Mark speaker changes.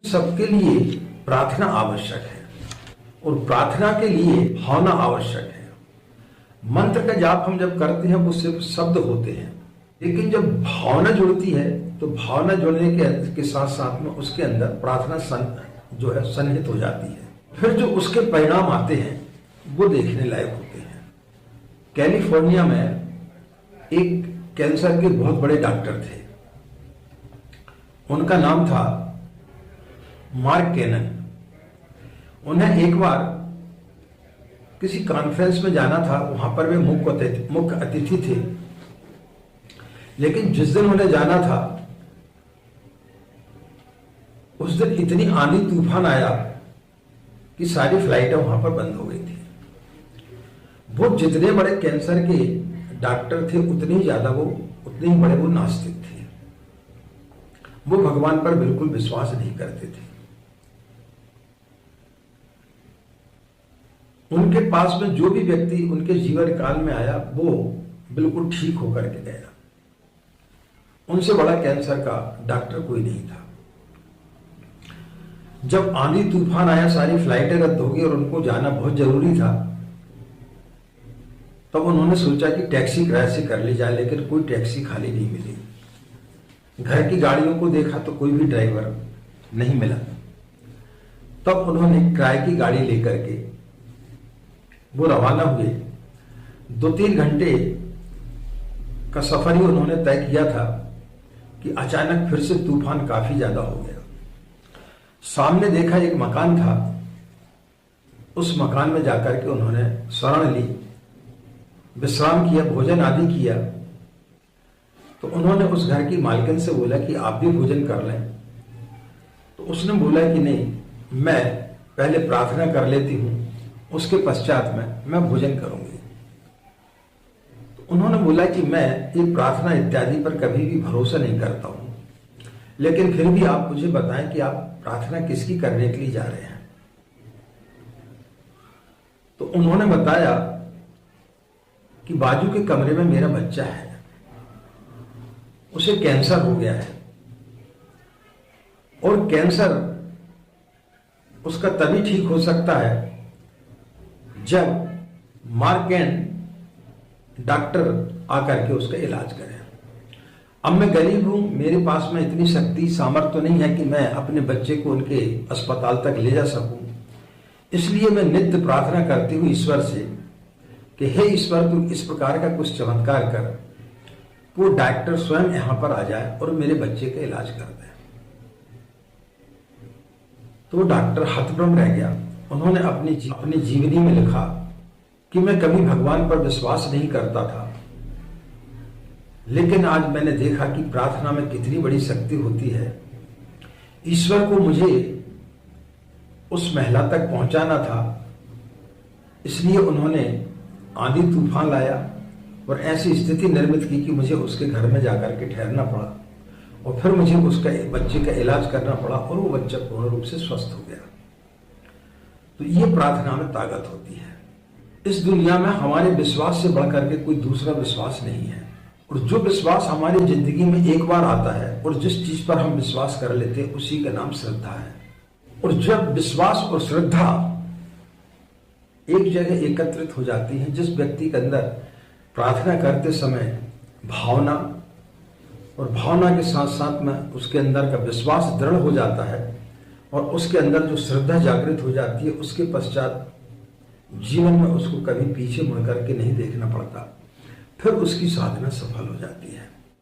Speaker 1: सबके लिए प्रार्थना आवश्यक है और प्रार्थना के लिए भावना आवश्यक है। मंत्र का जाप हम जब करते हैं वो सिर्फ शब्द होते हैं, लेकिन जब भावना जुड़ती है तो भावना जुड़ने के साथ साथ में उसके अंदर प्रार्थना सन्निहित हो जाती है। फिर जो उसके परिणाम आते हैं वो देखने लायक होते हैं। कैलिफोर्निया में एक कैंसर के बहुत बड़े डॉक्टर थे, उनका नाम था मार्क कैनन। उन्हें एक बार किसी कॉन्फ्रेंस में जाना था, वहां पर वे मुख्य अतिथि थे, लेकिन जिस दिन उन्हें जाना था उस दिन इतनी आंधी तूफान आया कि सारी फ्लाइटें वहां पर बंद हो गई थी। वो जितने बड़े कैंसर के डॉक्टर थे उतने ही बड़े वो नास्तिक थे। वो भगवान पर बिल्कुल विश्वास नहीं करते थे। उनके पास में जो भी व्यक्ति उनके जीवन काल में आया वो बिल्कुल ठीक होकर के गया। उनसे बड़ा कैंसर का डॉक्टर कोई नहीं था। जब आंधी तूफान आया, सारी फ्लाइटें रद्द हो गई और उनको जाना बहुत जरूरी था, तब उन्होंने सोचा कि टैक्सी किराए से कर ली जाए, लेकिन कोई टैक्सी खाली नहीं मिली। घर की गाड़ियों को देखा तो कोई भी ड्राइवर नहीं मिला। तब उन्होंने किराए की गाड़ी लेकर के वो रवाना हुए। 2-3 घंटे का सफर ही उन्होंने तय किया था कि अचानक फिर से तूफान काफी ज्यादा हो गया। सामने देखा एक मकान था, उस मकान में जाकर के उन्होंने शरण ली, विश्राम किया, भोजन आदि किया। तो उन्होंने उस घर की मालकिन से बोला कि आप भी भोजन कर लें। तो उसने बोला कि नहीं, मैं पहले प्रार्थना कर लेती हूं, उसके पश्चात में मैं भोजन करूंगी। तो उन्होंने बोला कि मैं ये प्रार्थना इत्यादि पर कभी भी भरोसा नहीं करता हूं, लेकिन फिर भी आप मुझे बताएं कि आप प्रार्थना किसकी करने के लिए जा रहे हैं। तो उन्होंने बताया कि बाजू के कमरे में मेरा बच्चा है, उसे कैंसर हो गया है और कैंसर उसका तभी ठीक हो सकता है जब मार्केन डॉक्टर आकर के उसका इलाज करें। अब मैं गरीब हूं, मेरे पास में इतनी शक्ति सामर्थ्य तो नहीं है कि मैं अपने बच्चे को उनके अस्पताल तक ले जा सकूं। इसलिए मैं नित्य प्रार्थना करती हूं ईश्वर से कि हे ईश्वर, तू इस प्रकार का कुछ चमत्कार कर, वो डॉक्टर स्वयं यहां पर आ जाए और मेरे बच्चे का इलाज कर दे। तो डॉक्टर हतभम्ब रह गया। उन्होंने अपनी जीवनी में लिखा कि मैं कभी भगवान पर विश्वास नहीं करता था, लेकिन आज मैंने देखा कि प्रार्थना में कितनी बड़ी शक्ति होती है। ईश्वर को मुझे उस महिला तक पहुंचाना था, इसलिए उन्होंने आंधी तूफान लाया और ऐसी स्थिति निर्मित की कि मुझे उसके घर में जाकर के ठहरना पड़ा और फिर मुझे उसका बच्चे का इलाज करना पड़ा और वो बच्चा पूर्ण रूप से स्वस्थ हो गया। तो ये प्रार्थना में ताकत होती है। इस दुनिया में हमारे विश्वास से बढ़कर के कोई दूसरा विश्वास नहीं है, और जो विश्वास हमारी जिंदगी में एक बार आता है और जिस चीज पर हम विश्वास कर लेते हैं उसी का नाम श्रद्धा है। और जब विश्वास और श्रद्धा एक जगह एकत्रित हो जाती है, जिस व्यक्ति के अंदर प्रार्थना करते समय भावना और भावना के साथ साथ में उसके अंदर का विश्वास दृढ़ हो जाता है और उसके अंदर जो श्रद्धा जागृत हो जाती है, उसके पश्चात जीवन में उसको कभी पीछे मुड़ करके नहीं देखना पड़ता, फिर उसकी साधना सफल हो जाती है।